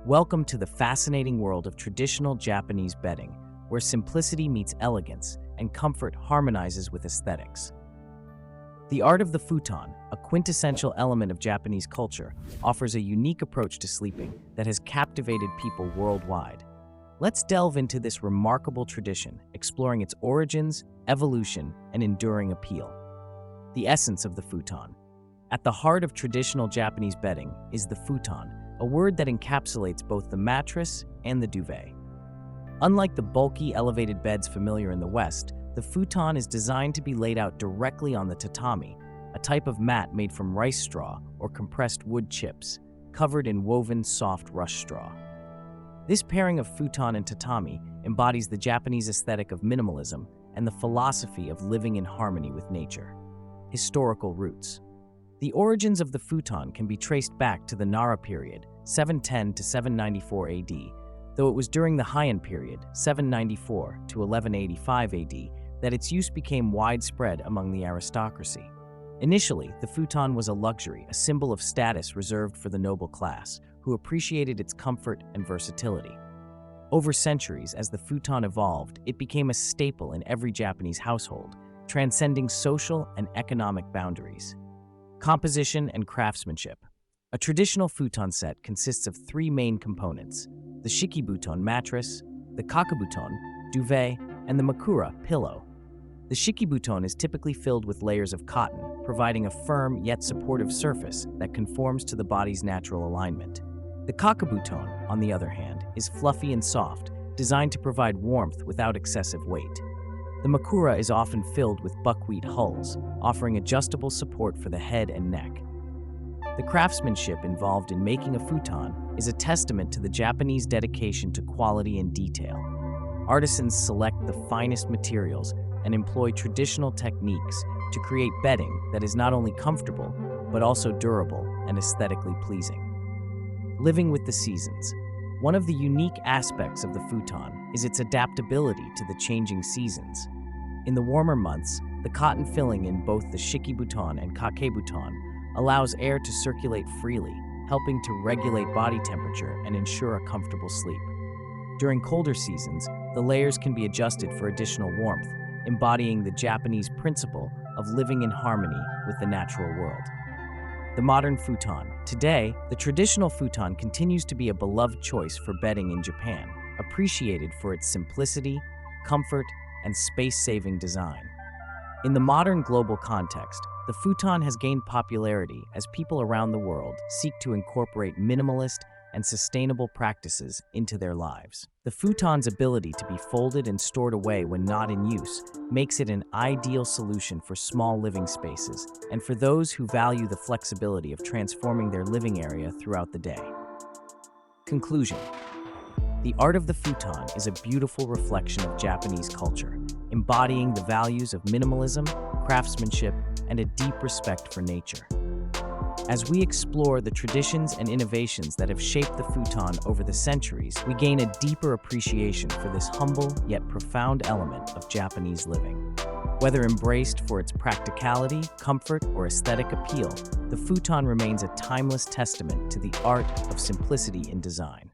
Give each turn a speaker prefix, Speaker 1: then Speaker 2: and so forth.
Speaker 1: Welcome to the fascinating world of traditional Japanese bedding, where simplicity meets elegance and comfort harmonizes with aesthetics. The art of the futon, a quintessential element of Japanese culture, offers a unique approach to sleeping that has captivated people worldwide. Let's delve into this remarkable tradition, exploring its origins, evolution, and enduring appeal. The essence of the futon. At the heart of traditional Japanese bedding is the futon, a word that encapsulates both the mattress and the duvet. Unlike the bulky, elevated beds familiar in the West, the futon is designed to be laid out directly on the tatami, a type of mat made from rice straw or compressed wood chips, covered in woven soft rush straw. This pairing of futon and tatami embodies the Japanese aesthetic of minimalism and the philosophy of living in harmony with nature. Historical roots. The origins of the futon can be traced back to the Nara period, 710 to 794 AD, though it was during the Heian period, 794 to 1185 AD, that its use became widespread among the aristocracy. Initially, the futon was a luxury, a symbol of status reserved for the noble class, who appreciated its comfort and versatility. Over centuries, as the futon evolved, it became a staple in every Japanese household, transcending social and economic boundaries. Composition and craftsmanship. A traditional futon set consists of three main components: the shikibuton mattress, the kakebuton duvet, and the makura pillow. The shikibuton is typically filled with layers of cotton, providing a firm yet supportive surface that conforms to the body's natural alignment. The kakebuton, on the other hand, is fluffy and soft, designed to provide warmth without excessive weight. The makura is often filled with buckwheat hulls, offering adjustable support for the head and neck. The craftsmanship involved in making a futon is a testament to the Japanese dedication to quality and detail. Artisans select the finest materials and employ traditional techniques to create bedding that is not only comfortable, but also durable and aesthetically pleasing. Living with the seasons. One of the unique aspects of the futon is its adaptability to the changing seasons. In the warmer months, the cotton filling in both the shikibuton and kakebuton allows air to circulate freely, helping to regulate body temperature and ensure a comfortable sleep. During colder seasons, the layers can be adjusted for additional warmth, embodying the Japanese principle of living in harmony with the natural world. The modern futon. Today, the traditional futon continues to be a beloved choice for bedding in Japan, appreciated for its simplicity, comfort, and space-saving design. In the modern global context, the futon has gained popularity as people around the world seek to incorporate minimalist and sustainable practices into their lives. The futon's ability to be folded and stored away when not in use makes it an ideal solution for small living spaces and for those who value the flexibility of transforming their living area throughout the day. Conclusion. The art of the futon is a beautiful reflection of Japanese culture, embodying the values of minimalism, craftsmanship, and a deep respect for nature. As we explore the traditions and innovations that have shaped the futon over the centuries, we gain a deeper appreciation for this humble yet profound element of Japanese living. Whether embraced for its practicality, comfort, or aesthetic appeal, the futon remains a timeless testament to the art of simplicity in design.